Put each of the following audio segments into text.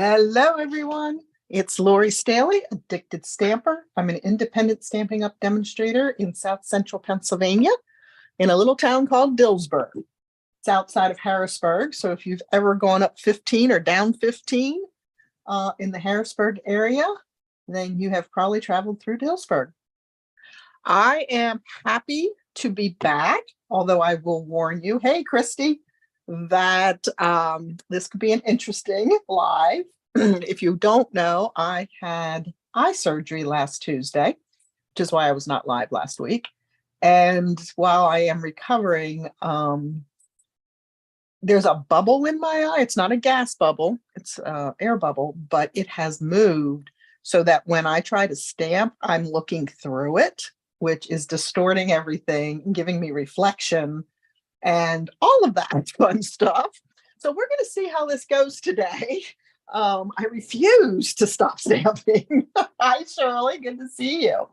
Hello, everyone. It's Lori Staley, Addicted Stamper. I'm an independent Stampin' Up! Demonstrator in South Central Pennsylvania in a little town called Dillsburg. It's outside of Harrisburg. So if you've ever gone up 15 or down 15 in the Harrisburg area, then you have probably traveled through Dillsburg. I am happy to be back, although I will warn you, hey, Christy, that this could be an interesting live. If you don't know, I had eye surgery last Tuesday, which is why I was not live last week. And while I am recovering, there's a bubble in my eye. It's not a gas bubble, it's an air bubble, but it has moved so that when I try to stamp, I'm looking through it, which is distorting everything and giving me reflection and all of that fun stuff. So we're going to see how this goes today. I refuse to stop stamping. Hi, Shirley. Good to see you.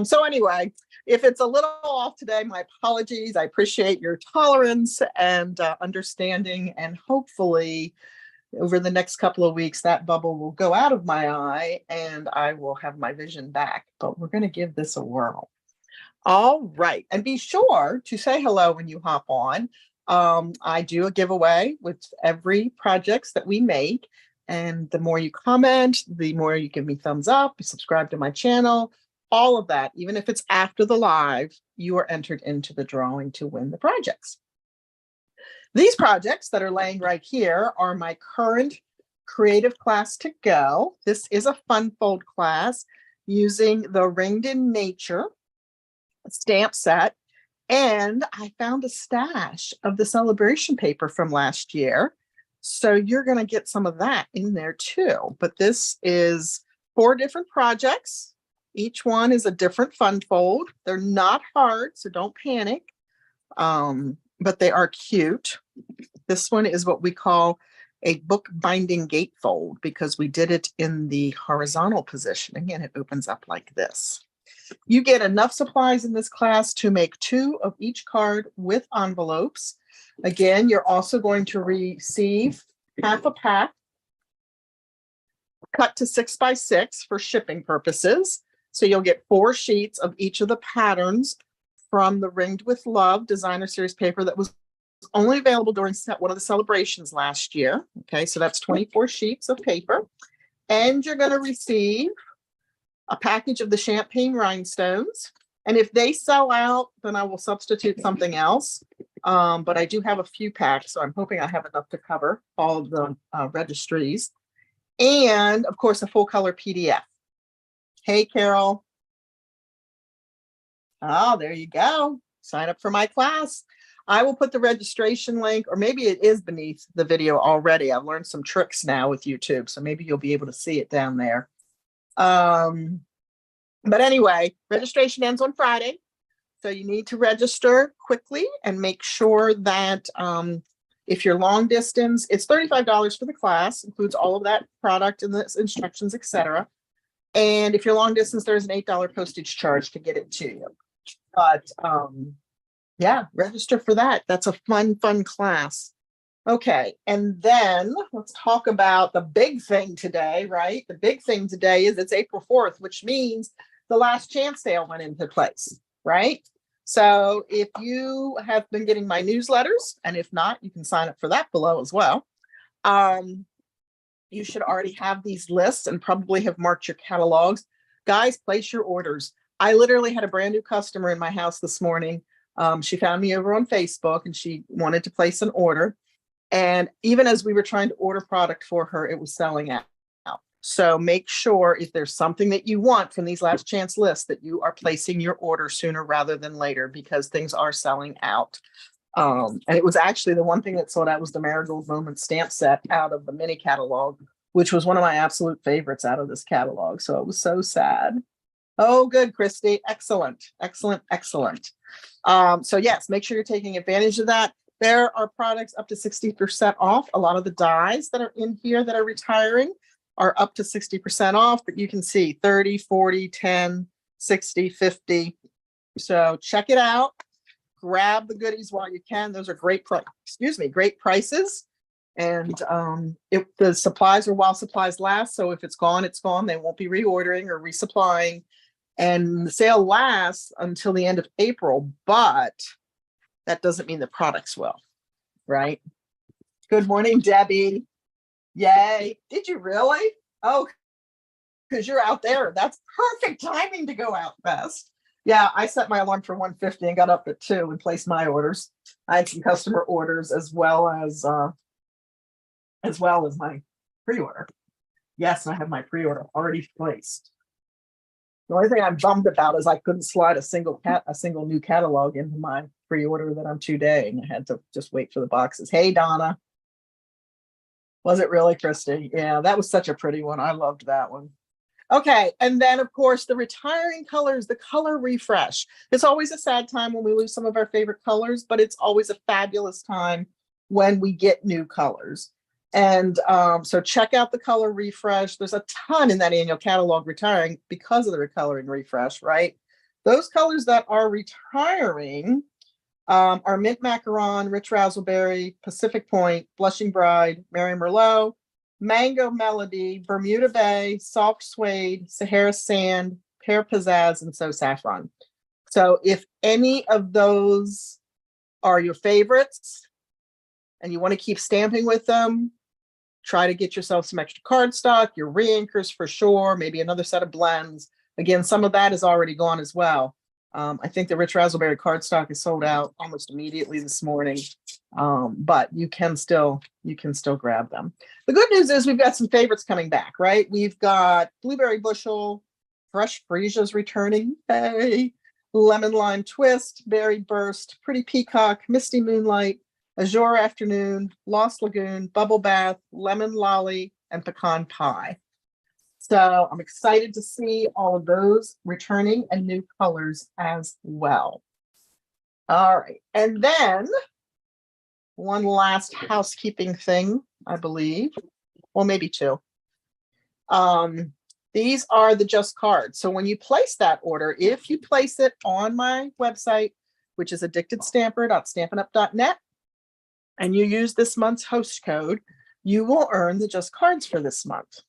So anyway, if it's a little off today, my apologies. I appreciate your tolerance and understanding, and hopefully over the next couple of weeks, that bubble will go out of my eye and I will have my vision back, but we're going to give this a whirl. All right. And be sure to say hello when you hop on. I do a giveaway with every projects that we make. And the more you comment, the more you give me thumbs up, subscribe to my channel, all of that. Even if it's after the live, you are entered into the drawing to win the projects. These projects that are laying right here are my current creative class to go. This is a fun fold class using the Ringed in Nature stamp set. And I found a stash of the celebration paper from last year. So you're going to get some of that in there too. But this is 4 different projects. Each one is a different fun fold. They're not hard, so don't panic. But they are cute. This one is what we call a book binding gatefold because we did it in the horizontal position. Again, it opens up like this. You get enough supplies in this class to make 2 of each card with envelopes. Again, you're also going to receive half a pack cut to 6 by 6 for shipping purposes. So you'll get 4 sheets of each of the patterns from the Ringed with Love designer series paper that was only available during one of the celebrations last year. Okay, so that's 24 sheets of paper. And you're going to receive a package of the champagne rhinestones. And if they sell out, then I will substitute something else. But I do have a few packs, so I'm hoping I have enough to cover all of the registries. And of course, a full color PDF. Hey, Carol. Oh, there you go. Sign up for my class. I will put the registration link, or maybe it is beneath the video already. I've learned some tricks now with YouTube, so maybe you'll be able to see it down there. But anyway, registration ends on Friday. So you need to register quickly and make sure that if you're long distance, it's $35 for the class, includes all of that product and the instructions, etc. And if you're long distance, there's an $8 postage charge to get it to you. But yeah, register for that. That's a fun class. Okay, and then let's talk about the big thing today, right? The big thing today is it's April 4th, which means the last chance sale went into place, right? So if you have been getting my newsletters, and if not, you can sign up for that below as well. You should already have these lists and probably have marked your catalogs. Guys, place your orders. I literally had a brand new customer in my house this morning. She found me over on Facebook and she wanted to place an order. And even as we were trying to order product for her, it was selling out. So make sure if there's something that you want from these last chance lists that you are placing your order sooner rather than later because things are selling out. And it was actually the one thing that sold out was the Marigold Moment stamp set out of the mini catalog, which was one of my absolute favorites out of this catalog. So it was so sad. Oh, good, Christy. Excellent. So yes, make sure you're taking advantage of that. There are products up to 60% off. A lot of the dies that are in here that are retiring are up to 60% off, but you can see 30, 40, 10, 60, 50. So check it out. Grab the goodies while you can. Those are great prices. And if the supplies are while supplies last, so if it's gone, it's gone. They won't be reordering or resupplying. And the sale lasts until the end of April, but that doesn't mean the products will, right? Good morning, Debbie. Yay. Did you really? Oh, because you're out there. That's perfect timing to go out fast. Yeah, I set my alarm for 1:50 and got up at 2 and placed my orders. I had some customer orders as well as my pre-order. Yes, I have my pre-order already placed. The only thing I'm bummed about is I couldn't slide a single new catalog into my pre-order that I'm 2-daying. I had to just wait for the boxes. Hey, Donna. Was it really, Christy? Yeah, that was such a pretty one. I loved that one. Okay, and then of course the retiring colors, the color refresh. It's always a sad time when we lose some of our favorite colors, but it's always a fabulous time when we get new colors. And so check out the color refresh. There's a ton in that annual catalog retiring because of the recoloring refresh, right? Those colors that are retiring are Mint Macaron, Rich Razzleberry, Pacific Point, Blushing Bride, Mary Merlot, Mango Melody, Bermuda Bay, Soft Suede, Sahara Sand, Pear Pizzazz, and So Saffron. So if any of those are your favorites and you want to keep stamping with them, try to get yourself some extra cardstock, your re-inkers for sure, maybe another set of blends. Again, some of that is already gone as well. I think the Rich Razzleberry cardstock is sold out almost immediately this morning, but you can still grab them. The good news is we've got some favorites coming back, right? We've got Blueberry Bushel, Fresh Freesia's returning, hey, Lemon Lime Twist, Berry Burst, Pretty Peacock, Misty Moonlight, Azure Afternoon, Lost Lagoon, Bubble Bath, Lemon Lolly, and Pecan Pie. So I'm excited to see all of those returning and new colors as well. All right, and then one last housekeeping thing, I believe, well, maybe two. These are the Just cards. So when you place that order, if you place it on my website, which is addictedstamper.stampinup.net, and you use this month's host code, you will earn the Just cards for this month.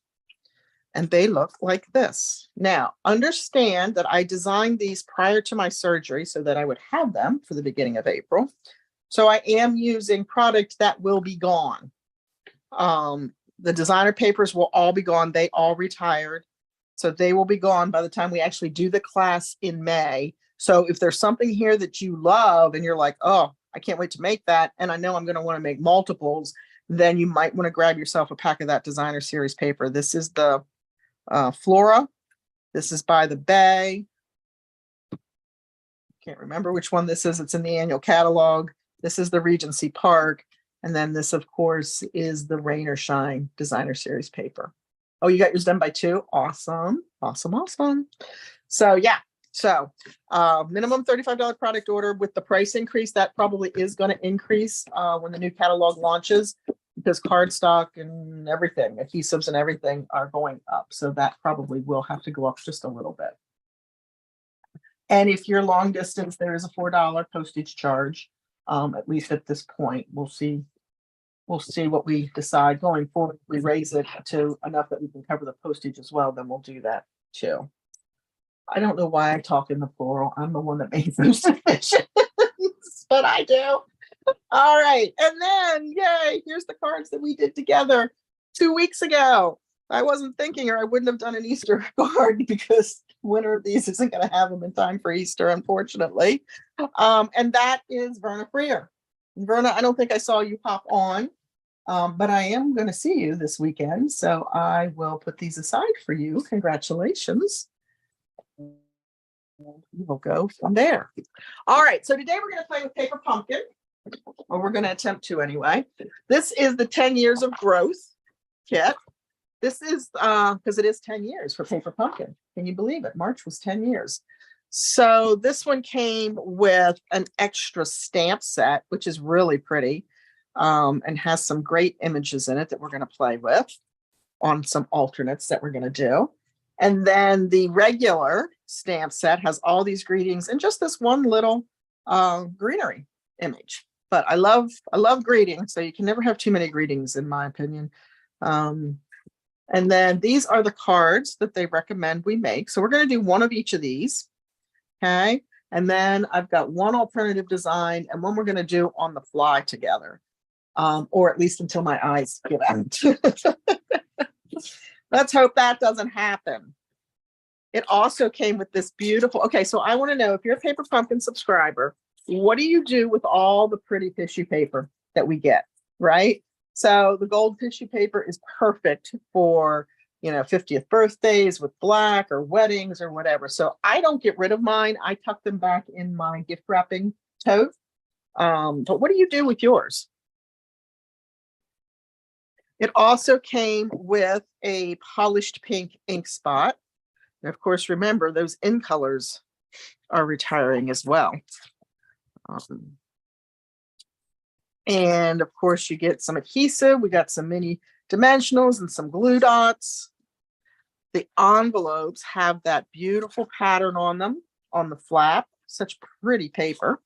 And they look like this. Now, understand that I designed these prior to my surgery so that I would have them for the beginning of April. So I am using product that will be gone. The designer papers will all be gone. They all retired. So they will be gone by the time we actually do the class in May. So if there's something here that you love and you're like, oh, I can't wait to make that, and I know I'm going to want to make multiples, then you might want to grab yourself a pack of that designer series paper. This is the Flora. This is by the Bay. Can't remember which one this is. It's in the annual catalog. This is the Regency Park. And then this, of course, is the Rain or Shine designer series paper. Oh, you got yours done by 2? Awesome. Awesome. Awesome. So yeah. So minimum $35 product order. With the price increase, that probably is going to increase when the new catalog launches, because cardstock and everything, adhesives and everything are going up. So that probably will have to go up just a little bit. And if you're long distance, there is a $4 postage charge, at least at this point. We'll see what we decide going forward. If we raise it to enough that we can cover the postage as well, then we'll do that too. I don't know why I talk in the plural. I'm the one that made those decisions, but I do. All right. And then, yay, here's the cards that we did together 2 weeks ago. I wasn't thinking, or I wouldn't have done an Easter card, because winner of these isn't going to have them in time for Easter, unfortunately. And that is Verna Freer. Verna, I don't think I saw you pop on, but I am going to see you this weekend. So I will put these aside for you. Congratulations. We will go from there. All right. So today we're going to play with Paper Pumpkin. Or we're going to attempt to anyway. This is the 10 years of growth kit. This is because it is 10 years for Paper Pumpkin. Can you believe it? March was 10 years. So this one came with an extra stamp set, which is really pretty, and has some great images in it that we're going to play with on some alternates that we're going to do. And then the regular stamp set has all these greetings and just this one little greenery image. But I love greetings, so you can never have too many greetings, in my opinion. And then these are the cards that they recommend we make. So we're going to do one of each of these. Okay. And then I've got one alternative design and one we're going to do on the fly together. Or at least until my eyes give out. Let's hope that doesn't happen. It also came with this beautiful, okay, so I want to know, if you're a Paper Pumpkin subscriber, what do you do with all the pretty tissue paper that we get, right? So the gold tissue paper is perfect for, 50th birthdays with black or weddings or whatever. So I don't get rid of mine. I tuck them back in my gift wrapping tote. But what do you do with yours? It also came with a polished pink ink spot. And of course, remember, those in colors are retiring as well. And of course, you get some adhesive. We got some mini dimensionals and some glue dots. The envelopes have that beautiful pattern on them on the flap. Such pretty paper,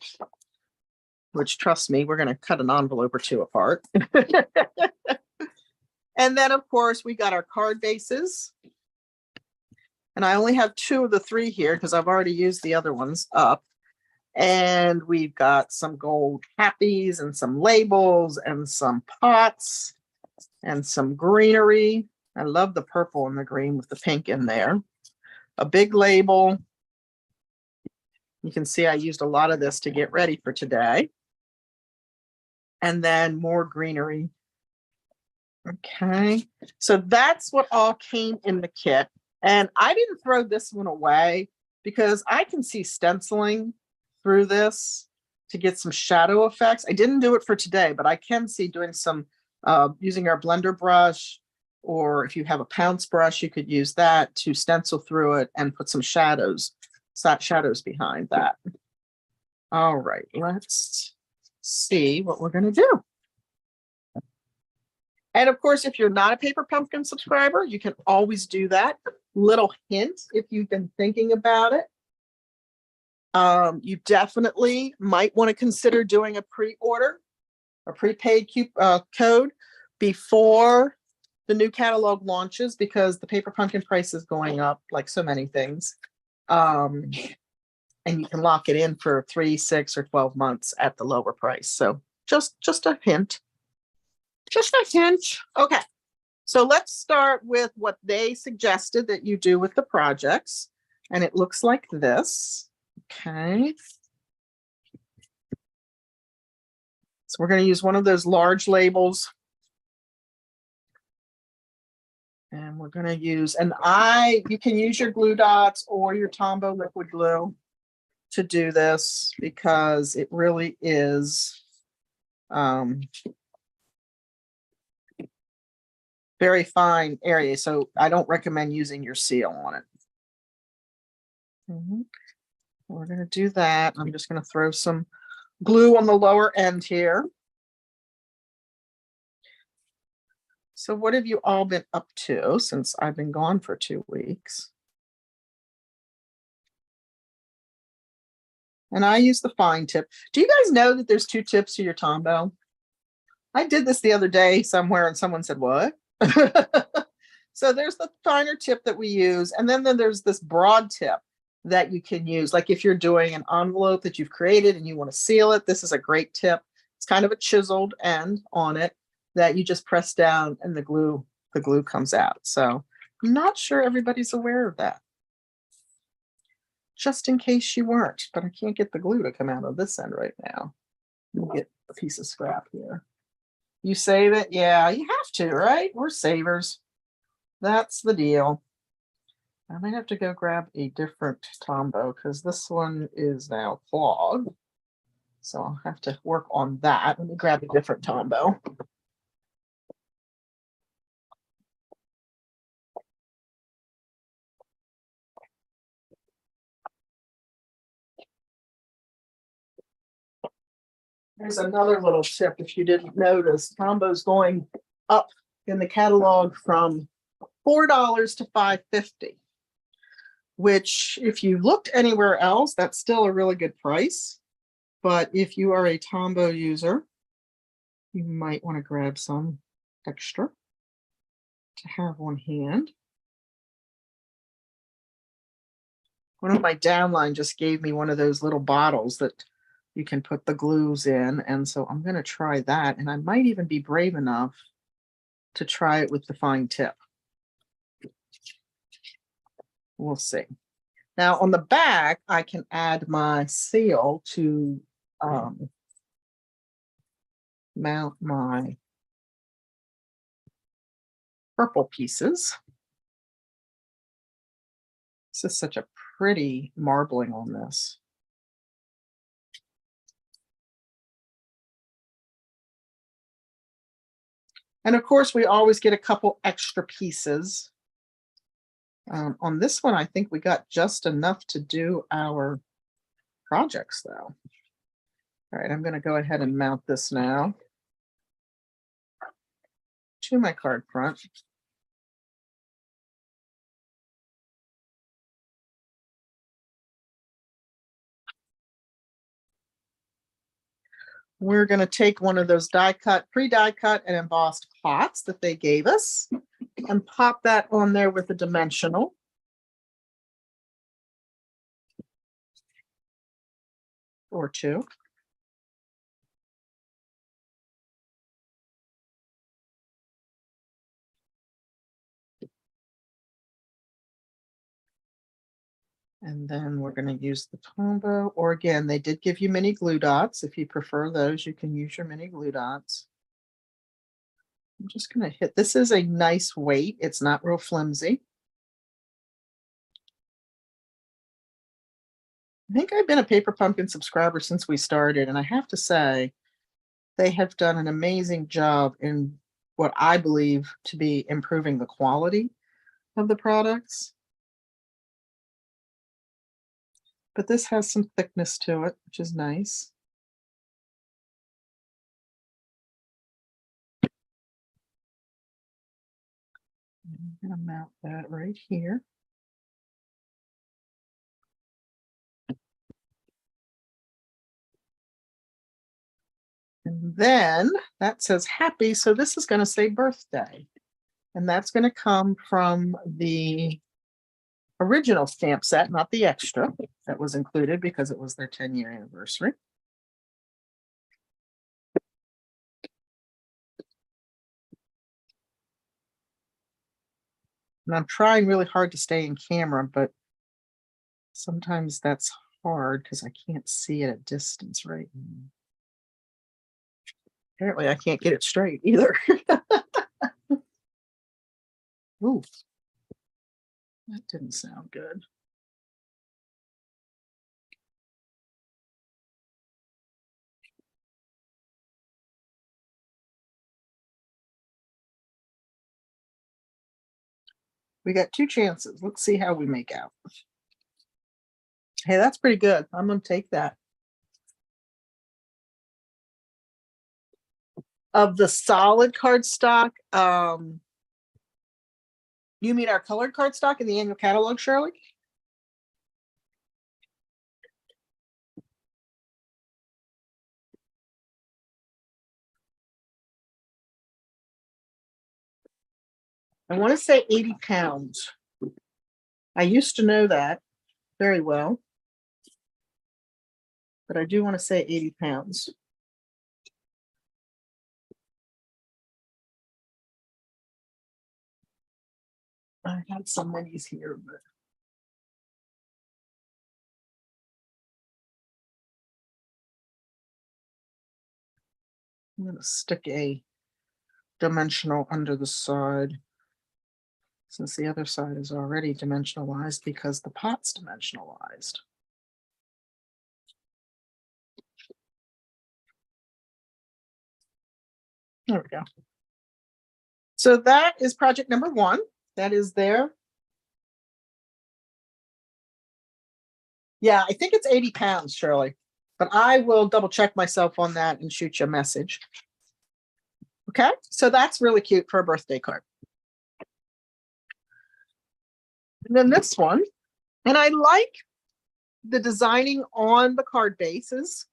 which, trust me, we're going to cut an envelope or two apart. And then, of course, we got our card bases. And I only have 2 of the 3 here because I've already used the other ones up. And we've got some gold happies and some labels and some pots and some greenery. I love the purple and the green with the pink in there. A big label. You can see I used a lot of this to get ready for today. And then more greenery. Okay, so that's what all came in the kit. And I didn't throw this one away because I can see stenciling through this to get some shadow effects. I didn't do it for today, but I can see doing some using our blender brush, or if you have a pounce brush, you could use that to stencil through it and put some shadows behind that. All right, let's see what we're going to do. And of course, if you're not a Paper Pumpkin subscriber, you can always do that. Little hint, if you've been thinking about it. You definitely might want to consider doing a pre-order, a prepaid code before the new catalog launches, because the Paper Pumpkin price is going up like so many things. And you can lock it in for 3, 6, or 12 months at the lower price. So just a hint. Just a hint. Okay, so let's start with what they suggested that you do with the projects. And it looks like this. Okay. So we're going to use one of those large labels. And we're going to use, you can use your glue dots or your Tombow liquid glue to do this, because it really is very fine area. So I don't recommend using your seal on it. We're going to do that. I'm just going to throw some glue on the lower end here. So what have you all been up to since I've been gone for 2 weeks? And I use the fine tip. Do you guys know that there's 2 tips to your Tombow? I did this the other day somewhere and someone said, what? So there's the finer tip that we use. And then there's this broad tip that you can use. Like if you're doing an envelope that you've created and you want to seal it, this is a great tip. It's kind of a chiseled end on it that you just press down and the glue comes out. So I'm not sure everybody's aware of that. Just in case you weren't, but I can't get the glue to come out of this end right now. Let me get a piece of scrap here. You save it? Yeah, you have to, right? We're savers. That's the deal. I might have to go grab a different Tombow because this one is now clogged. So I'll have to work on that. Let me grab a different Tombow. There's another little tip if you didn't notice. Tombow's going up in the catalog from $4 to $5.50, which if you looked anywhere else, that's still a really good price. But if you are a Tombow user, you might want to grab some extra to have on hand. One of my downline just gave me one of those little bottles that you can put the glues in. And so I'm going to try that. And I might even be brave enough to try it with the fine tip. We'll see. Now on the back, I can add my seal to mount my purple pieces. This is such a pretty marbling on this. And of course, we always get a couple extra pieces. On this one, I think we got just enough to do our projects, though. All right, I'm going to go ahead and mount this now to my card front. We're going to take one of those pre-die cut and embossed pots that they gave us and pop that on there with a dimensional. Or two. And then we're going to use the Tombow, or again, they did give you mini glue dots. If you prefer those, you can use your mini glue dots. I'm just going to hit, this is a nice weight. It's not real flimsy. I think I've been a Paper Pumpkin subscriber since we started, and I have to say, they have done an amazing job in what I believe to be improving the quality of the products. But this has some thickness to it, which is nice. I'm going to mount that right here. And then that says happy, so this is going to say birthday. And that's going to come from the original stamp set, not the extra that was included because it was their 10-year anniversary. And I'm trying really hard to stay in camera, but sometimes that's hard because I can't see it at distance right now. Apparently I can't get it straight either. Ooh, that didn't sound good. We got two chances. Let's see how we make out. Hey, that's pretty good. I'm going to take that. Of the solid cardstock, you mean our colored cardstock in the annual catalog, Shirley? I want to say 80 pounds. I used to know that very well, but I do want to say 80 pounds. I had some minis here, but I'm going to stick a dimensional under the side since the other side is already dimensionalized because the pot's dimensionalized. There we go. So that is project number 1. That is there. Yeah, I think it's 80 pounds, Shirley, but I will double check myself on that and shoot you a message. Okay, so that's really cute for a birthday card. And then this one, and I like the designing on the card bases.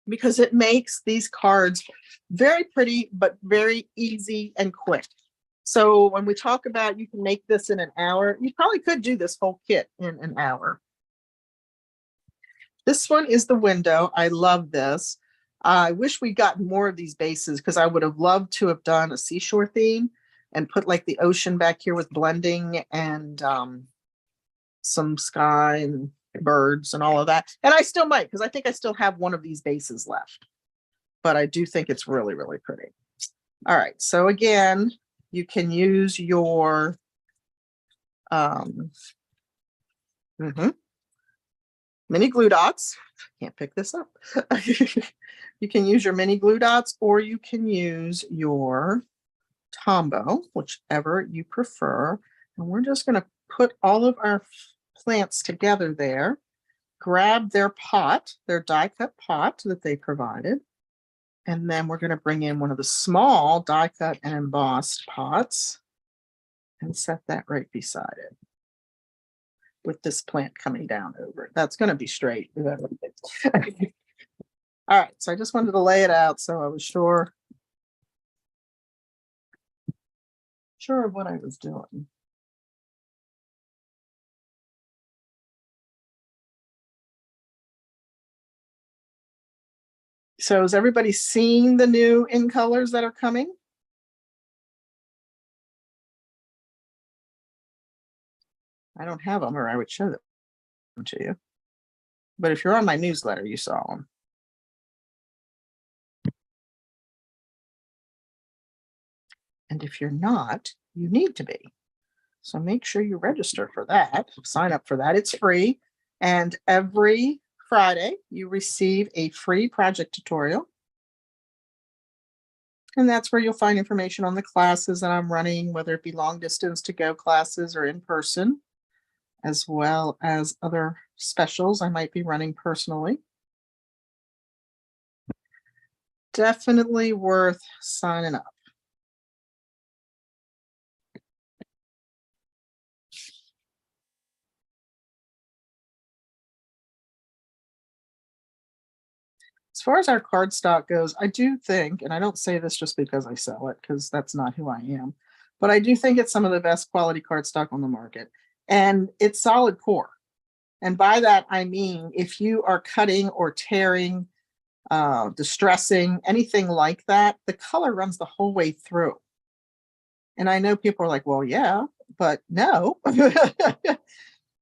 because it makes these cards very pretty, but very easy and quick. So when we talk about you can make this in an hour, you probably could do this whole kit in an hour. This one is the window. I love this. I wish we'd gotten more of these bases because I would have loved to have done a seashore theme and put like the ocean back here with blending and some sky and birds and all of that. And I still might, because I think I still have one of these bases left. But I do think it's really, really pretty. All right. So again, you can use your mini glue dots. Can't pick this up. You can use your mini glue dots, or you can use your Tombow, whichever you prefer. And we're just going to put all of our plants together there. Grab their pot, their die cut pot that they provided. And then we're going to bring in one of the small die cut and embossed pots and set that right beside it with this plant coming down over it. That's going to be straight. All right, so I just wanted to lay it out so I was sure of what I was doing. So has everybody seen the new in colors that are coming? I don't have them, or I would show them to you. But if you're on my newsletter, you saw them. And if you're not, you need to be. So make sure you register for that, sign up for that. It's free. And every Friday, you receive a free project tutorial. And that's where you'll find information on the classes that I'm running, whether it be long distance to go classes or in person, as well as other specials I might be running personally. Definitely worth signing up. As far as our cardstock goes, I do think, and I don't say this just because I sell it, because that's not who I am, but I do think it's some of the best quality cardstock on the market. And it's solid core. And by that, I mean, if you are cutting or tearing, distressing, anything like that, the color runs the whole way through. And I know people are like, well, yeah, but no.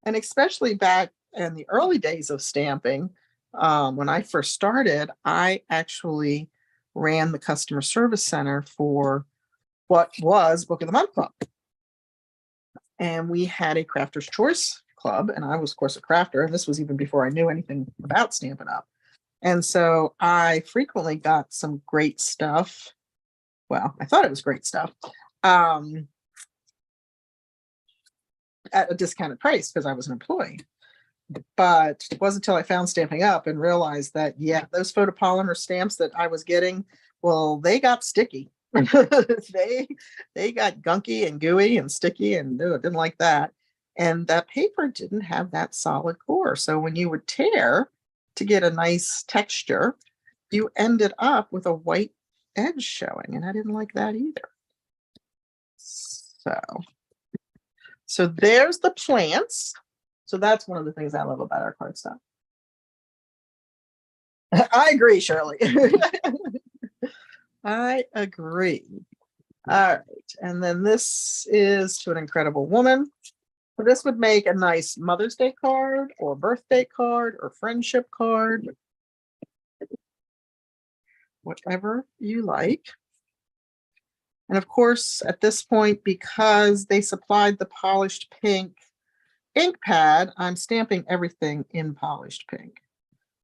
And especially back in the early days of stamping, when I first started, I actually ran the customer service center for what was Book of the Month Club. And we had a Crafter's Choice Club, and I was, of course, a crafter, and this was even before I knew anything about Stampin' Up. And so I frequently got some great stuff. Well, I thought it was great stuff at a discounted price because I was an employee. But it wasn't until I found Stamping Up and realized that, yeah, those photopolymer stamps that I was getting, well, they got sticky. they got gunky and gooey and sticky, and didn't like that. And that paper didn't have that solid core. So when you would tear to get a nice texture, you ended up with a white edge showing, and I didn't like that either. So there's the plants. So that's one of the things I love about our cardstock. I agree, Shirley. I agree. All right. And then this is To an Incredible Woman. So this would make a nice Mother's Day card or birthday card or friendship card. Whatever you like. And of course, at this point, because they supplied the polished pink ink pad, I'm stamping everything in polished pink.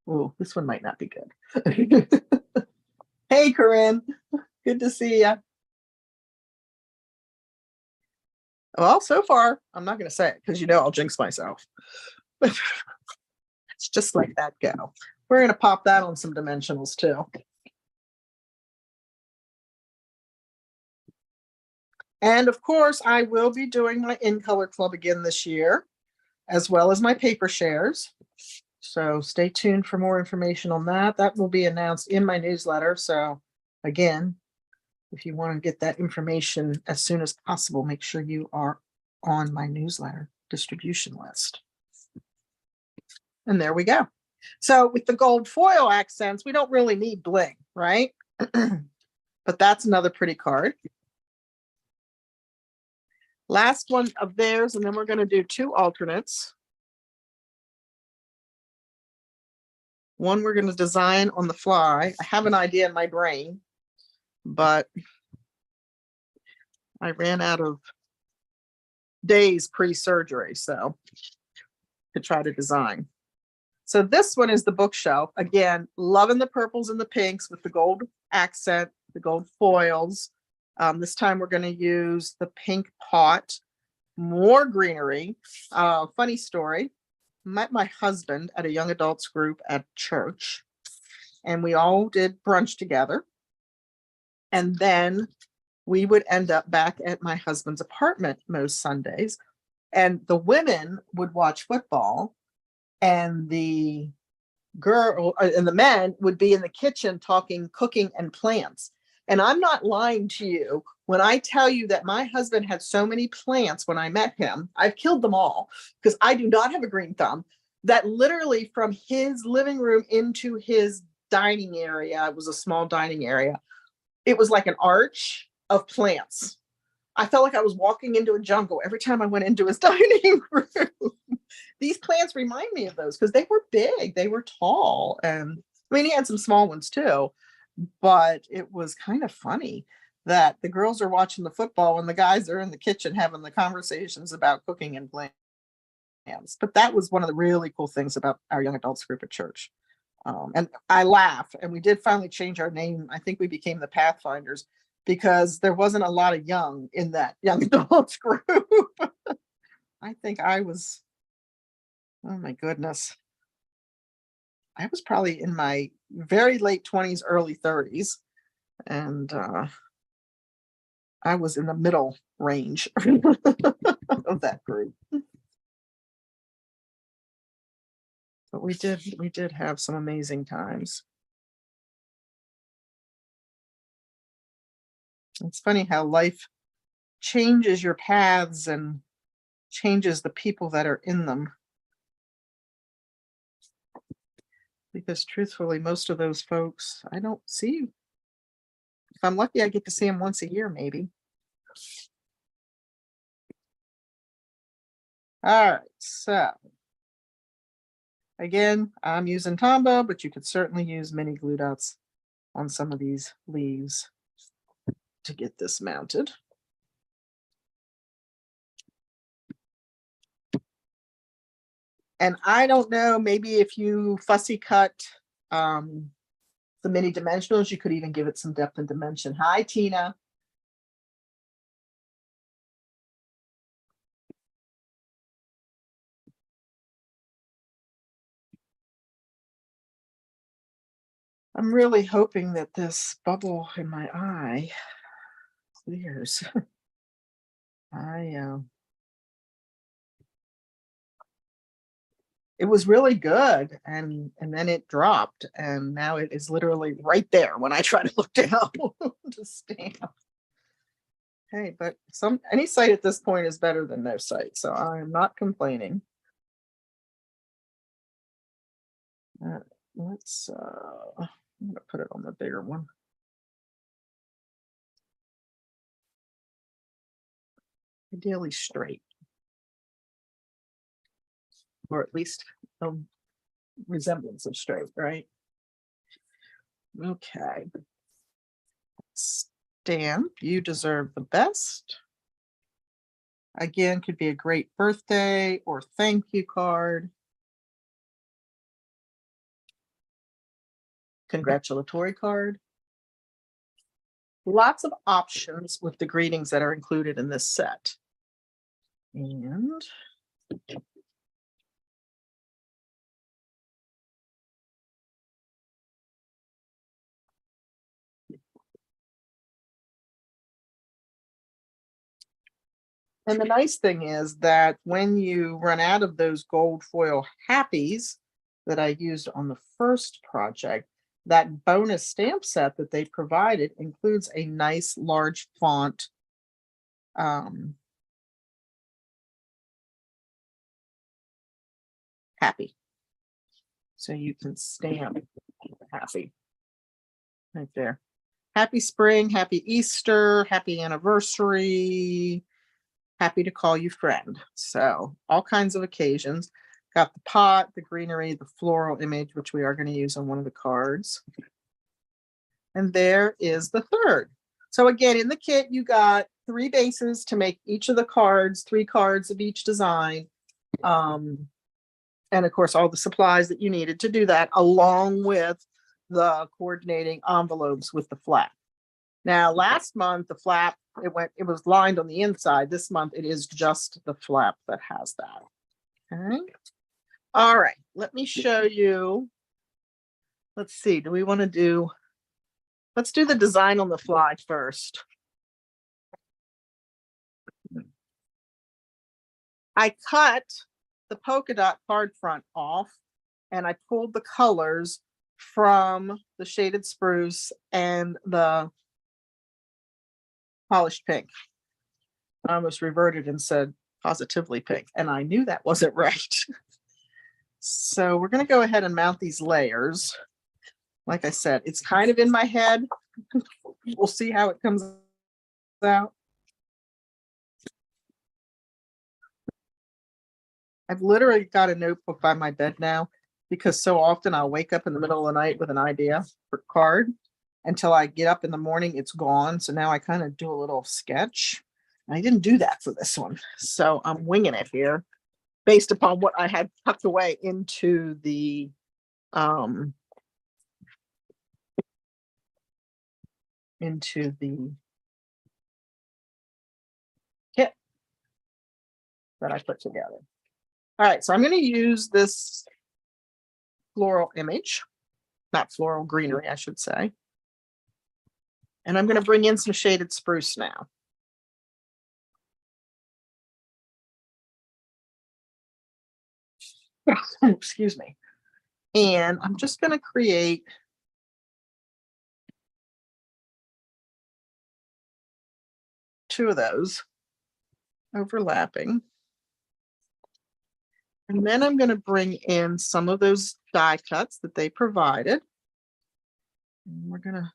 Oh, this one might not be good. Hey, Corinne. Good to see you. Well, so far, I'm not going to say it because I'll jinx myself. Let's just let that go. We're going to pop that on some dimensionals too. And of course, I will be doing my In Color Club again this year, as well as my paper shares. So stay tuned for more information on that. That will be announced in my newsletter. So again, if you want to get that information as soon as possible, make sure you are on my newsletter distribution list. And there we go. So with the gold foil accents, we don't really need bling, right? But that's another pretty card. Last one of theirs, and then we're going to do two alternates. One we're going to design on the fly. I have an idea in my brain, but I ran out of days pre-surgery, so to try to design. So this one is the bookshelf. Again, loving the purples and the pinks with the gold accent, the gold foils. This time we're going to use the pink pot, more greenery. Funny story. Met my husband at a young adults group at church, and we all did brunch together. And then we would end up back at my husband's apartment most Sundays, and the women would watch football, and the men would be in the kitchen talking cooking and plants. And I'm not lying to you when I tell you that my husband had so many plants when I met him. I've killed them all because I do not have a green thumb. That literally from his living room into his dining area, it was a small dining area, it was like an arch of plants. I felt like I was walking into a jungle every time I went into his dining room. These plants remind me of those because they were big, they were tall, and I mean, he had some small ones too, but it was kind of funny that the girls are watching the football and the guys are in the kitchen having the conversations about cooking and plants. But that was one of the really cool things about our young adults group at church. And I laugh, and we did finally change our name. I think we became the Pathfinders because there wasn't a lot of young in that young adults group. I think I was, oh my goodness, I was probably in my very late 20s, early 30s, and I was in the middle range of that group. But we did have some amazing times. It's funny how life changes your paths and changes the people that are in them. Because truthfully, most of those folks, I don't see. If I'm lucky, I get to see them once a year, maybe. All right, so again, I'm using Tombow, but you could certainly use mini glue dots on some of these leaves to get this mounted. And I don't know, maybe if you fussy cut the mini dimensionals, you could even give it some depth and dimension. Hi, Tina. I'm really hoping that this bubble in my eye clears. It was really good, and then it dropped, and now it is literally right there when I try to look down to stamp. Hey, but any site at this point is better than no site, so I'm not complaining. Let's I'm gonna put it on the bigger one. Ideally straight, or at least a resemblance of straight, right? Okay. Stamp, you deserve the best. Again, could be a great birthday or thank you card. Congratulatory card. Lots of options with the greetings that are included in this set. And the nice thing is that when you run out of those gold foil happies, that I used on the first project. That bonus stamp set that they provided includes a nice large font happy. So you can stamp happy right there. Happy spring, happy Easter, happy anniversary, happy to call you friend. So all kinds of occasions. Got the pot, the greenery, the floral image, which we are going to use on one of the cards. And there is the third. So again, in the kit, you got 3 bases to make each of the cards, 3 cards of each design. And of course, all the supplies that you needed to do that, along with the coordinating envelopes with the flap. Now, last month, the flap, it was lined on the inside. This month, it is just the flap that has that. Okay. All right, let me show you. Let's see, do we want to do, let's do the design on the fly first. I cut the polka dot card front off and I pulled the colors from the shaded spruce and the polished pink. I almost reverted and said positively pink, and I knew that wasn't right. So we're going to go ahead and mount these layers. Like I said, it's kind of in my head. We'll see how it comes out. I've literally got a notebook by my bed now because so often I'll wake up in the middle of the night with an idea for a card. Until I get up in the morning, it's gone. So now I kind of do a little sketch. I didn't do that for this one. So I'm winging it here based upon what I had tucked away into the kit that I put together. All right, so I'm going to use this floral image, not floral greenery, I should say. And I'm going to bring in some shaded spruce now. Excuse me. And I'm just going to create two of those overlapping. And then I'm going to bring in some of those die cuts that they provided. And we're going to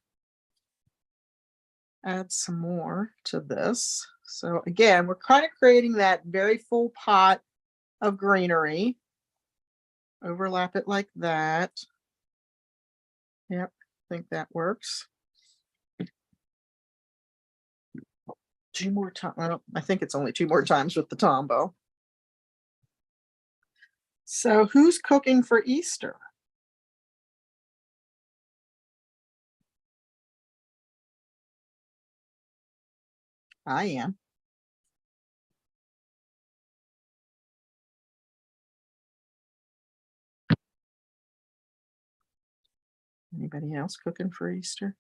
add some more to this. So again, we're kind of creating that very full pot of greenery. Overlap it like that. Yep, I think that works. 2 more times. I think it's only 2 more times with the Tombow. So who's cooking for Easter? I am. Anybody else cooking for Easter?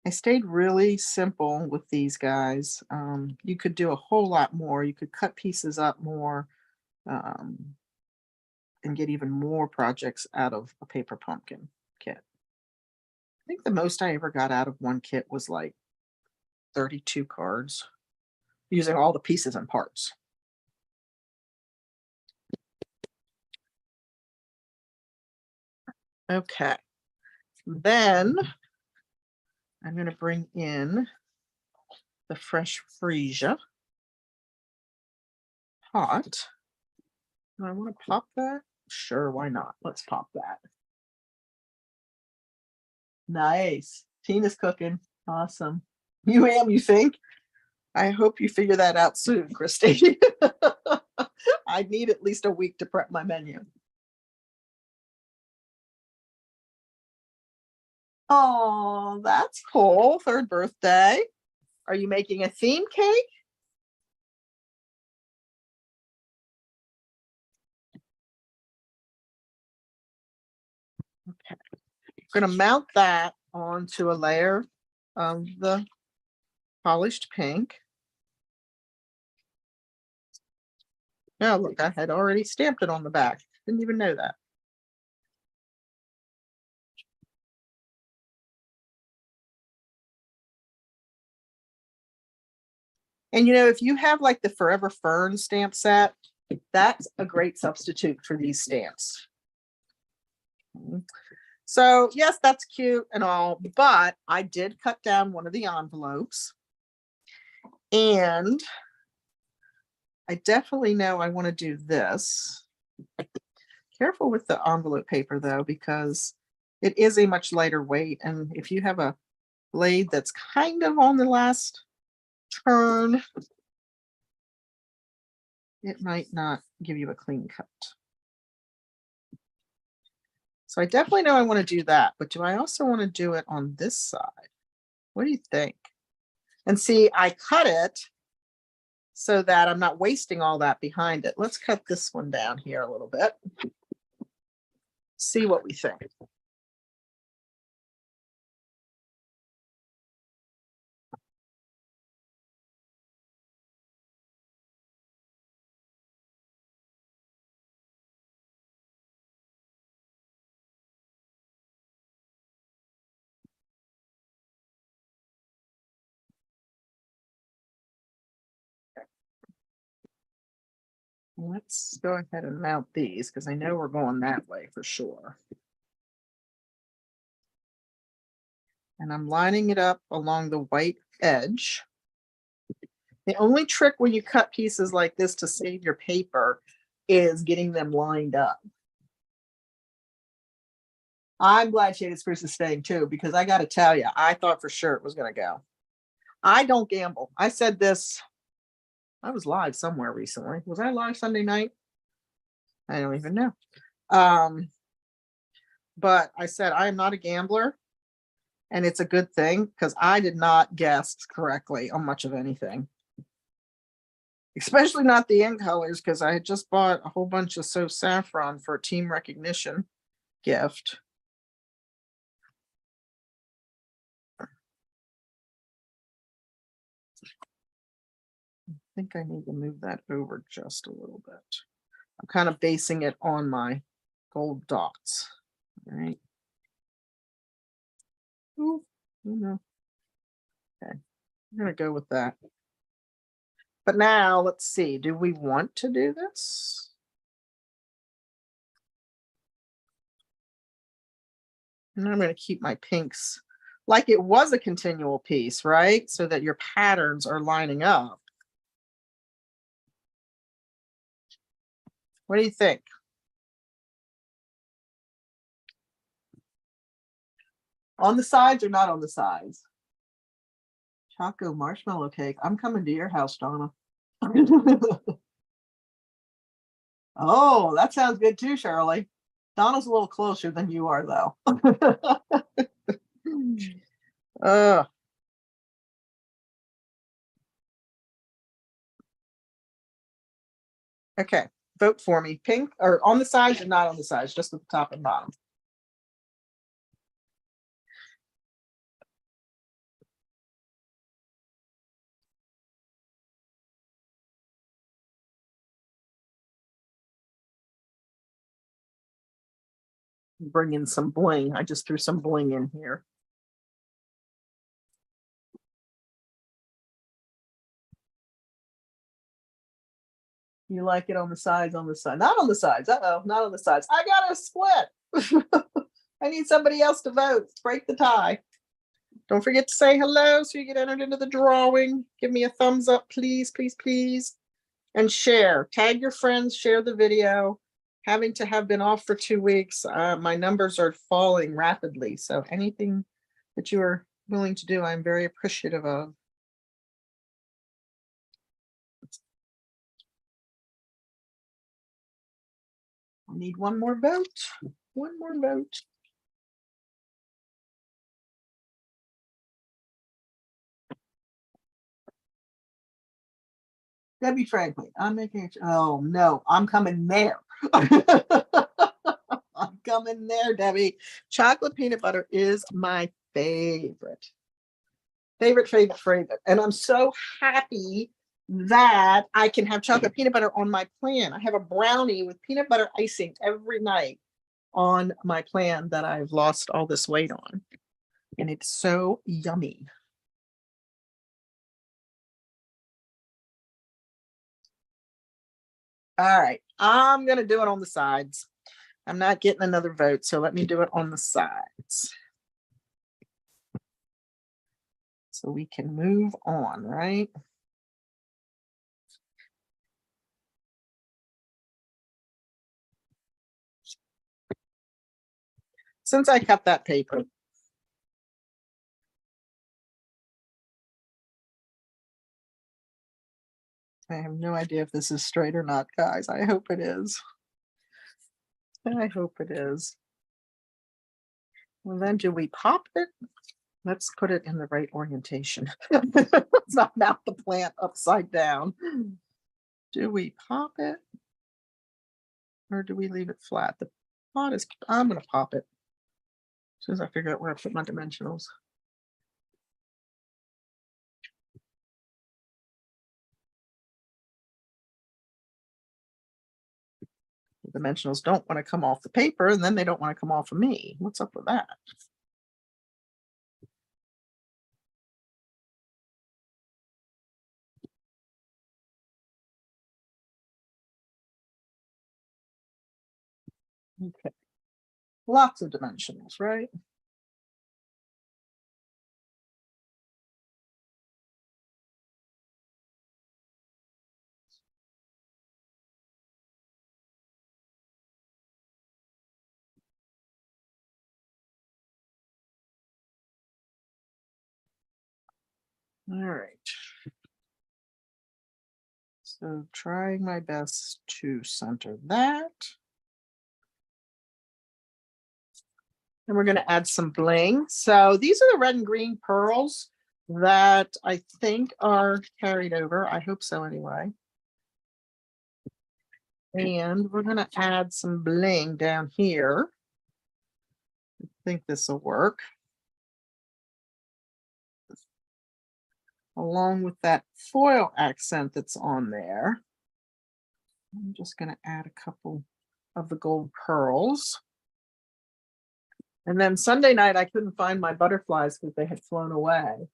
I stayed really simple with these guys. You could do a whole lot more. You could cut pieces up more and get even more projects out of a paper pumpkin kit. I think the most I ever got out of one kit was like 32 cards using all the pieces and parts. Okay, then I'm going to bring in the fresh freesia pot. Do I want to pop that? Sure, why not? Let's pop that. Nice. Tina's cooking. Awesome. You am, you think? I hope you figure that out soon, Christy. I need at least a week to prep my menu. Oh, that's cool. 3rd birthday. Are you making a theme cake? Okay. I'm going to mount that onto a layer of the polished pink. Oh, look, I had already stamped it on the back. Didn't even know that. And you know, if you have like the Forever Fern stamp set, that's a great substitute for these stamps. So yes, that's cute and all, but I did cut down one of the envelopes. And I definitely know I want to do this. Careful with the envelope paper though, because it is a much lighter weight. And if you have a blade that's kind of on the last turn, it might not give you a clean cut. So I definitely know I want to do that, but do I also want to do it on this side? What do you think? And see, I cut it so that I'm not wasting all that behind it. Let's cut this one down here a little bit. See what we think. Let's go ahead and mount these because I know we're going that way for sure. And I'm lining it up along the white edge. The only trick when you cut pieces like this to save your paper is getting them lined up. I'm glad Shaded Spruce is staying too, because I got to tell you, I thought for sure it was going to go. I don't gamble. I said this, I was live somewhere recently. Was I live Sunday night? I don't even know. But I said, I am not a gambler. And it's a good thing because I did not guess correctly on much of anything. Especially not the ink colors, because I had just bought a whole bunch of So Saffron for a team recognition gift. I think I need to move that over just a little bit. I'm kind of basing it on my gold dots. All right. Ooh, no. Okay, I'm gonna go with that. But now let's see, do we want to do this? And I'm going to keep my pinks like it was a continual piece, right? So that your patterns are lining up. What do you think? On the sides or not on the sides? Choco marshmallow cake. I'm coming to your house, Donna. Oh, that sounds good too, Shirley. Donna's a little closer than you are, though. Okay, vote for me. Pink or on the sides or not on the sides, just at the top and bottom. Bring in some bling. I just threw some bling in here. You like it on the sides, on the side, not on the sides. Uh-oh, not on the sides. I got a split. I need somebody else to vote. Break the tie. Don't forget to say hello so you get entered into the drawing. Give me a thumbs up, please, please, please. And share. Tag your friends, share the video. Having to have been off for 2 weeks, my numbers are falling rapidly. So anything that you are willing to do, I'm very appreciative of. I need one more vote. One more vote. Debbie Franklin, I'm making it. Oh no, I'm coming there. I'm coming there, Debbie. Chocolate peanut butter is my favorite. Favorite, favorite, favorite. And I'm so happy that I can have chocolate peanut butter on my plan. I have a brownie with peanut butter icing every night on my plan that I've lost all this weight on. And it's so yummy. All right, I'm going to do it on the sides. I'm not getting another vote, so let me do it on the sides. So we can move on, right? Since I cut that paper, I have no idea if this is straight or not, guys. I hope it is. I hope it is. Well, then do we pop it? Let's put it in the right orientation. Let's not mount the plant upside down. Do we pop it? Or do we leave it flat? The pot is, I'm going to pop it. As soon as I figure out where I put my dimensionals. The dimensionals don't want to come off the paper, and then they don't want to come off of me. What's up with that? Okay. Lots of dimensionals, right? All right. So trying my best to center that. And we're going to add some bling. So these are the red and green pearls that I think are carried over. I hope so anyway. And we're going to add some bling down here. I think this will work. Along with that foil accent that's on there. I'm just going to add a couple of the gold pearls. And then Sunday night, I couldn't find my butterflies because they had flown away.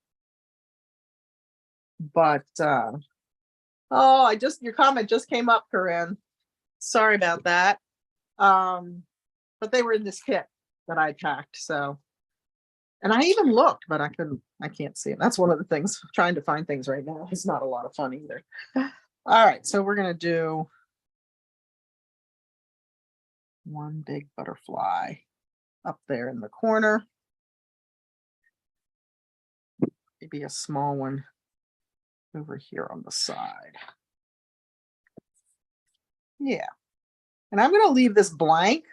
But, oh, your comment just came up, Corinne. Sorry about that. But they were in this kit that I packed. So, and I even looked, but I can't see it. That's one of the things, trying to find things right now. It's not a lot of fun either. All right, so we're going to do one big butterfly up there in the corner. Maybe a small one over here on the side. Yeah. And I'm going to leave this blank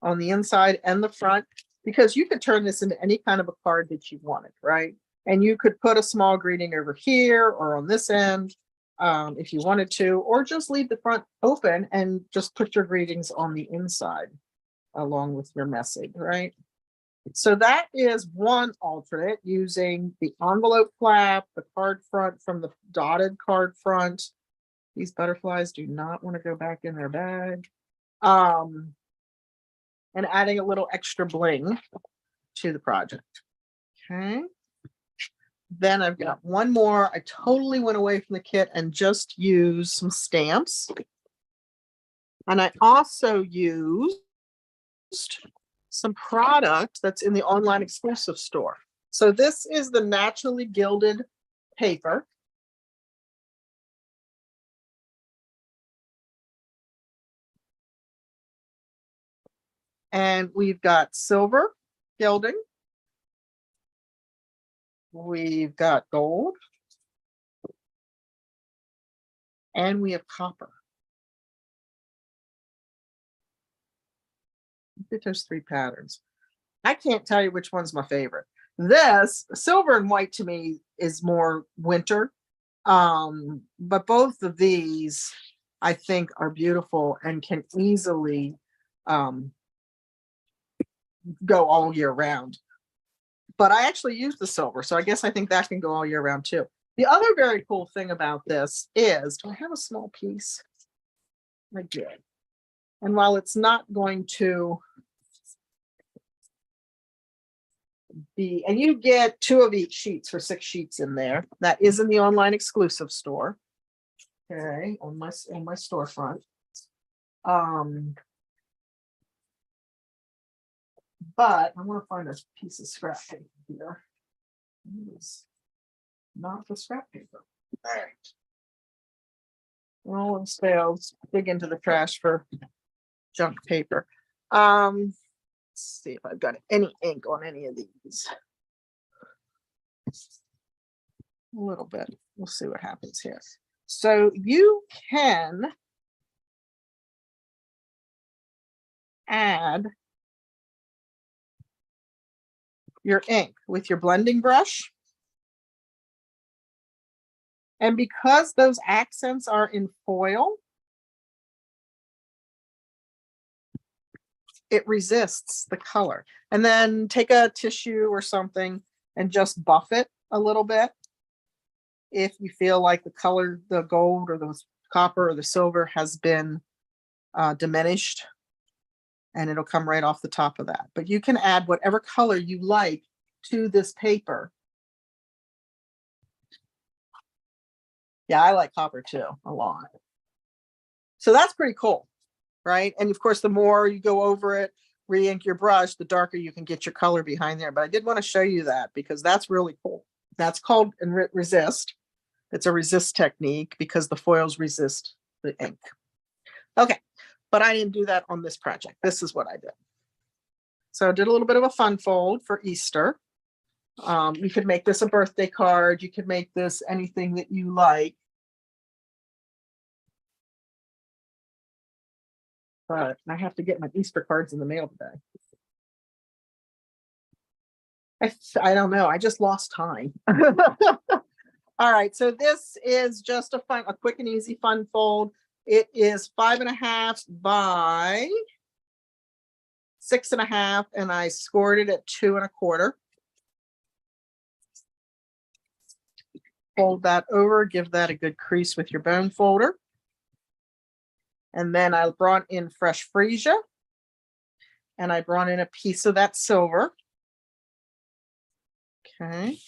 on the inside and the front because you could turn this into any kind of a card that you wanted, right? And you could put a small greeting over here or on this end if you wanted to, or just leave the front open and just put your greetings on the inside along with your message, right? So that is one alternate, using the envelope flap, the card front from the dotted card front. These butterflies do not want to go back in their bag. And adding a little extra bling to the project. Okay. Then I've got one more. I totally went away from the kit and just used some stamps. And I also used some product that's in the online exclusive store. So this is the naturally gilded paper. And we've got silver gilding. We've got gold. And we have copper. Look at those three patterns. I can't tell you which one's my favorite. This silver and white to me is more winter. But both of these I think are beautiful and can easily go all year round. but I actually use the silver. So I guess I think that can go all year round too. The other very cool thing about this is, do I have a small piece? I did. And while it's not going to be, and you get 2 of each sheets for 6 sheets in there. That is in the online exclusive store. Okay, on my storefront. But I want to find a piece of scrap paper here. It's not the scrap paper. All right. All else fails, dig into the trash for junk paper. Let's see if I've got any ink on any of these. A little bit. We'll see what happens here. So you can add your ink with your blending brush. And because those accents are in foil, it resists the color. And then take a tissue or something and just buff it a little bit. If you feel like the color, the gold or the copper or the silver has been diminished, and it'll come right off the top of that. But you can add whatever color you like to this paper. Yeah, I like copper too, a lot. So that's pretty cool, right? And of course, the more you go over it, re-ink your brush, the darker you can get your color behind there. But I did want to show you that because that's really cool. That's called resist. It's a resist technique because the foils resist the ink. Okay, but I didn't do that on this project. This is what I did. So I did a little bit of a fun fold for Easter. You could make this a birthday card. You could make this anything that you like. But I have to get my Easter cards in the mail today. I don't know. I just lost time. All right. So this is just a quick and easy fun fold. It is 5.5 by 6.5, and I scored it at 2 1/4. Fold that over, give that a good crease with your bone folder. And then I brought in fresh freesia, and I brought in a piece of that silver. Okay.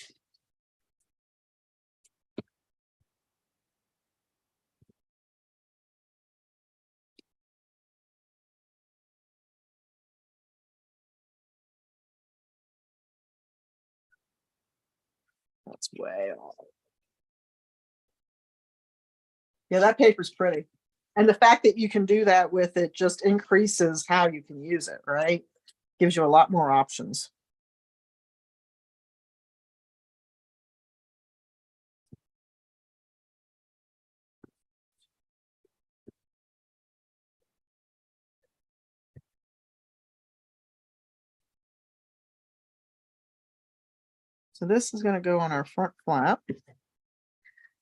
That's way off. Yeah, that paper's pretty. And the fact that you can do that with it just increases how you can use it, right? Gives you a lot more options. So this is going to go on our front flap.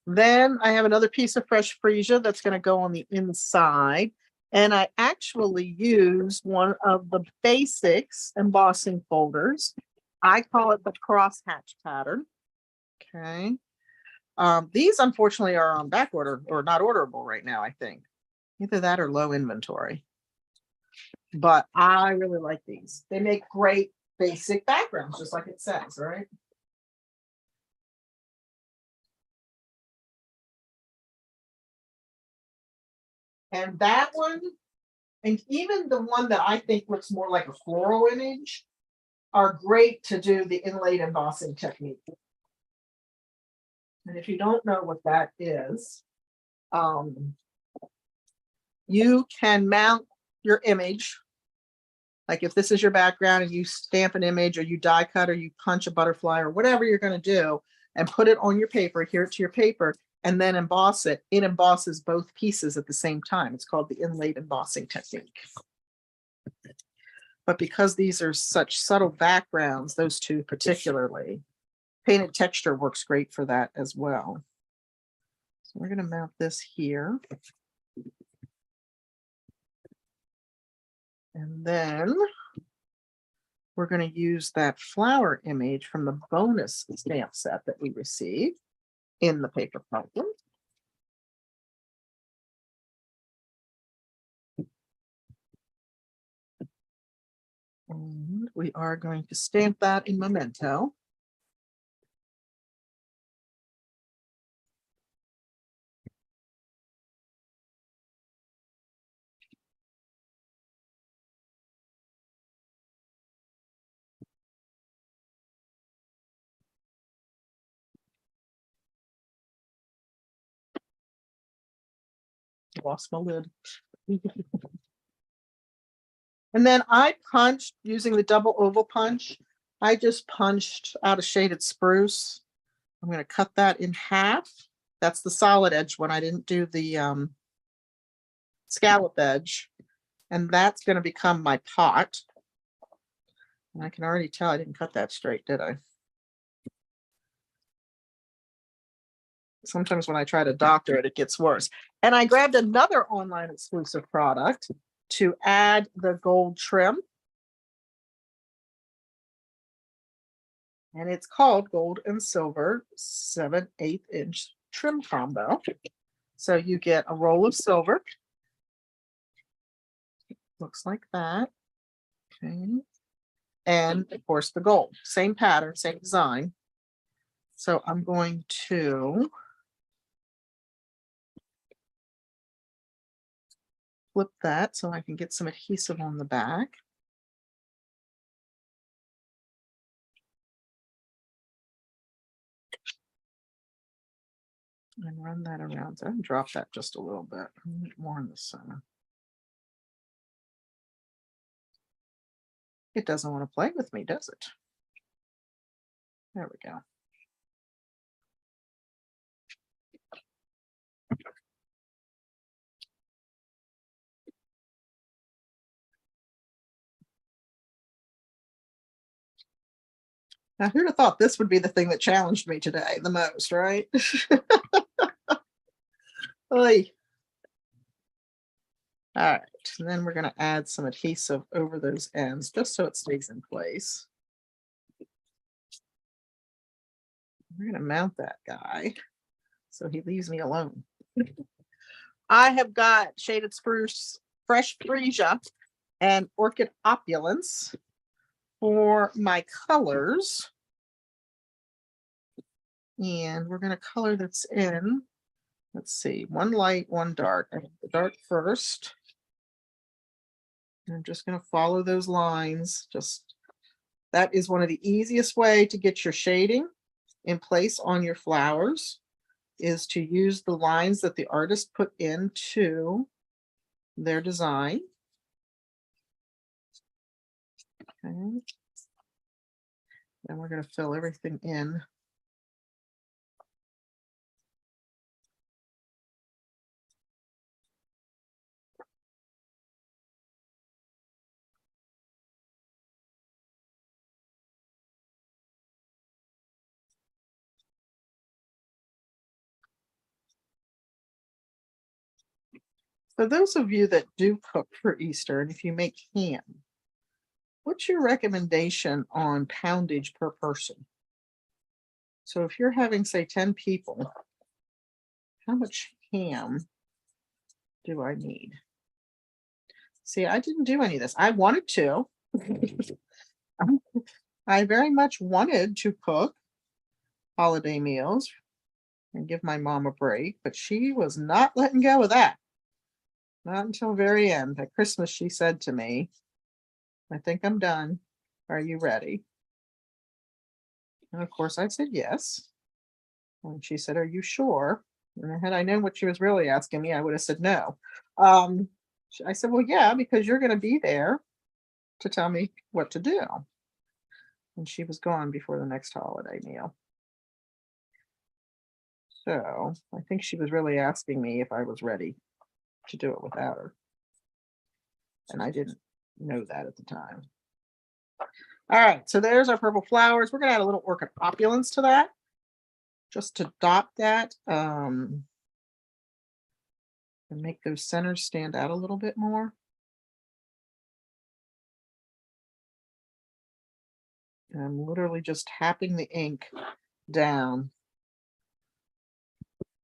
Then I have another piece of fresh freesia that's going to go on the inside. And I actually use one of the basics embossing folders. I call it the crosshatch pattern. Okay. These unfortunately are on back order or not orderable right now, I think. Either that or low inventory. But I really like these. They make great basic backgrounds, just like it says, right? And that one, and even the one that I think looks more like a floral image, are great to do the inlaid embossing technique. And if you don't know what that is, you can mount your image. Like if this is your background and you stamp an image or you die cut or you punch a butterfly or whatever you're going to do and put it on your paper, adhere it to your paper, and then emboss it, it embosses both pieces at the same time. It's called the inlaid embossing technique. But because these are such subtle backgrounds, those two particularly, painted texture works great for that as well. So we're going to mount this here. And then we're going to use that flower image from the bonus stamp set that we received in the paper pumpkin. And we are going to stamp that in Memento. Lost my lid. And then I punched using the double oval punch. I just punched out a shaded spruce. I'm going to cut that in half. That's the solid edge one. I didn't do the scallop edge. And that's going to become my pot. And I can already tell I didn't cut that straight, did I? Sometimes when I try to doctor it, it gets worse. And I grabbed another online exclusive product to add the gold trim. And it's called Gold and Silver 7/8 inch trim combo. So you get a roll of silver. Looks like that. Okay. And of course the gold. Same pattern, same design. So I'm going to flip that so I can get some adhesive on the back. And run that around. So I can drop that just a little bit. More in the center. It doesn't want to play with me, does it? There we go. Now, who'd have thought this would be the thing that challenged me today the most, right? Oy. All right, and then we're going to add some adhesive over those ends just so it stays in place. We're going to mount that guy so he leaves me alone. I have got shaded spruce, fresh freesia, and orchid opulence for my colors. And we're going to color this in. Let's see, one light, one dark. I have the dark first. And I'm just going to follow those lines. That is one of the easiest way to get your shading in place on your flowers, is to use the lines that the artist put into their design. Okay. Then we're going to fill everything in. For those of you that do cook for Easter, and if you make ham, what's your recommendation on poundage per person? So if you're having, say, 10 people, how much ham do I need? See, I didn't do any of this. I wanted to. I very much wanted to cook holiday meals and give my mom a break, but she was not letting go of that. Not until very end. At Christmas, she said to me, I think I'm done. Are you ready? And of course, I said yes. And she said, are you sure? And had I known what she was really asking me, I would have said no. I said, well, yeah, because you're going to be there to tell me what to do. And she was gone before the next holiday meal. So I think she was really asking me if I was ready to do it without her. And I didn't know that at the time. All right, so there's our purple flowers. We're going to add a little orchid opulence to that, just to dot that and make those centers stand out a little bit more. And I'm literally just tapping the ink down.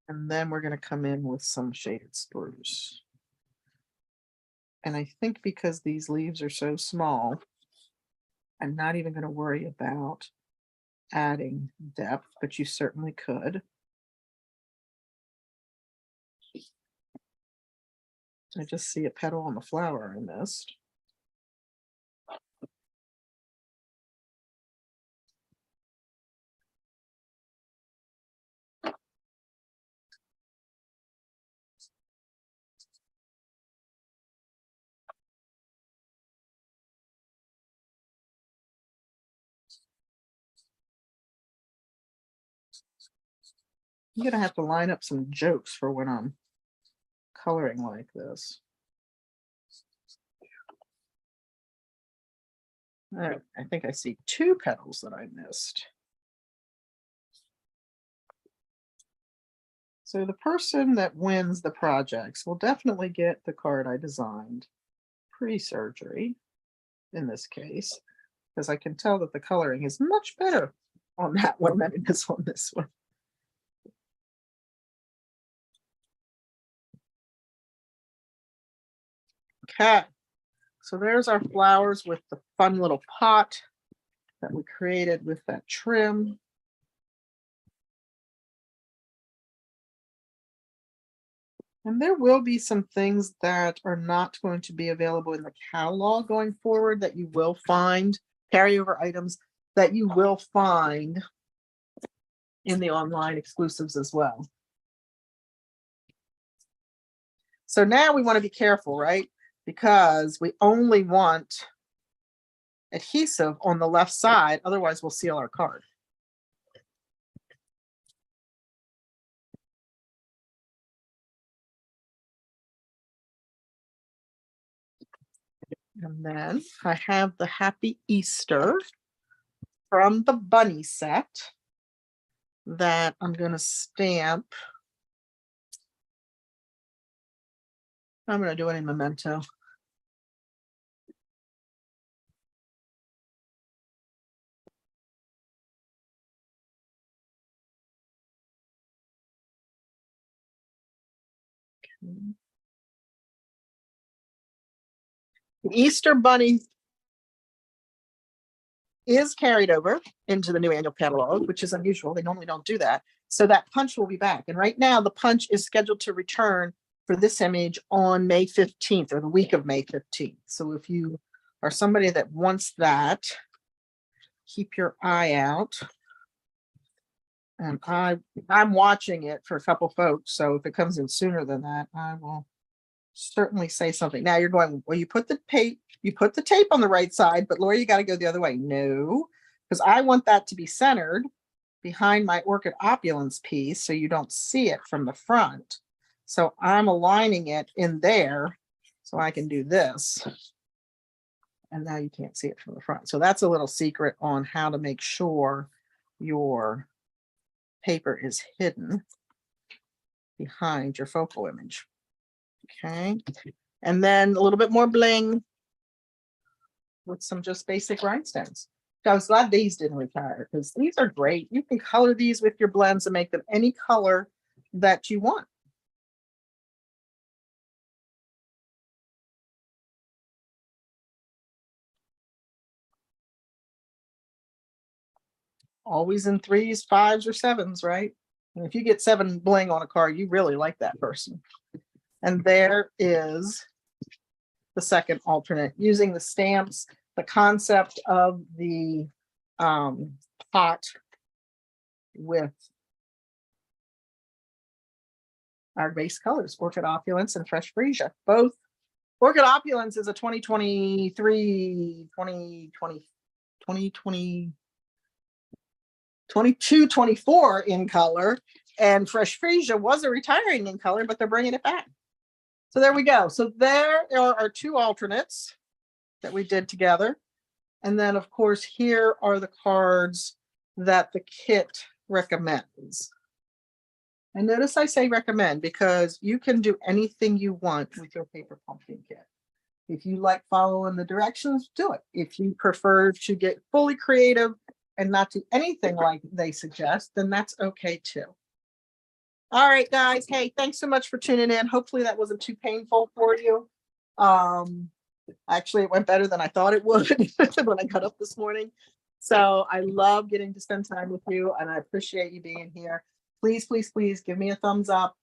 And then we're going to come in with some shaded spruce. And I think because these leaves are so small, I'm not even going to worry about adding depth, but you certainly could. I just see a petal on the flower I missed. I'm going to have to line up some jokes for when I'm coloring like this. All right, I think I see 2 petals that I missed. So the person that wins the projects will definitely get the card I designed pre-surgery in this case, because I can tell that the coloring is much better on that one than it is on this one. Okay, so there's our flowers with the fun little pot that we created with that trim. And there will be some things that are not going to be available in the catalog going forward that you will find, carryover items that you will find in the online exclusives as well. So now we want to be careful, right? Because we only want adhesive on the left side, otherwise we'll seal our card. And then I have the Happy Easter from the bunny set that I'm going to stamp. I'm going to do it in Memento. Okay. The Easter bunny is carried over into the new annual catalog, which is unusual. They normally don't do that. So that punch will be back. And right now the punch is scheduled to return for this image on May 15th or the week of May 15th. So if you are somebody that wants that, keep your eye out. And I'm watching it for a couple folks. So if it comes in sooner than that, I will certainly say something. Now you're going, well, you put the tape on the right side, but Laura, you got to go the other way. No, because I want that to be centered behind my Orchid Opulence piece so you don't see it from the front. So I'm aligning it in there so I can do this. And now you can't see it from the front. So that's a little secret on how to make sure your paper is hidden behind your focal image. Okay, and then a little bit more bling with some just basic rhinestones. I was glad these didn't retire because these are great. You can color these with your blends and make them any color that you want. Always in 3s, 5s, or 7s, right? And if you get 7 bling on a card, you really like that person. And there is the second alternate using the stamps, the concept of the pot with our base colors, Orchid Opulence and Fresh Freesia. Both Orchid Opulence is a 2023, 22, 24 in color, and Fresh Freesia was a retiring in color, but they're bringing it back. So there we go. So there are our 2 alternates that we did together. And then, of course, here are the cards that the kit recommends. And notice I say recommend because you can do anything you want with your paper pumpkin kit. If you like following the directions, do it. If you prefer to get fully creative and not do anything like they suggest, then that's okay too. All right, guys. Hey, thanks so much for tuning in. Hopefully that wasn't too painful for you. Actually, it went better than I thought it would when I got up this morning. So I love getting to spend time with you, and I appreciate you being here. Please, please, please give me a thumbs up,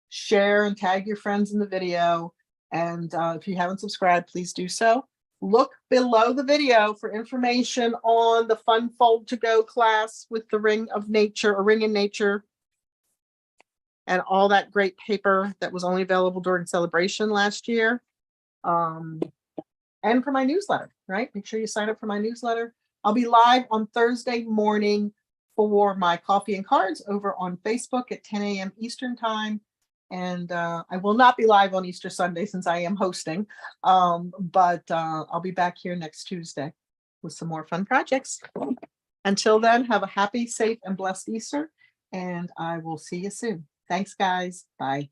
share and tag your friends in the video. And if you haven't subscribed, please do so. Look below the video for information on the Fun Fold to Go class with the Ring of Nature, or Ring in Nature, and all that great paper that was only available during celebration last year. And for my newsletter, right? Make sure you sign up for my newsletter. I'll be live on Thursday morning for my coffee and cards over on Facebook at 10 a.m. Eastern time. And I will not be live on Easter Sunday since I am hosting, but I'll be back here next Tuesday with some more fun projects. Until then, have a happy, safe, and blessed Easter, and I will see you soon. Thanks, guys. Bye.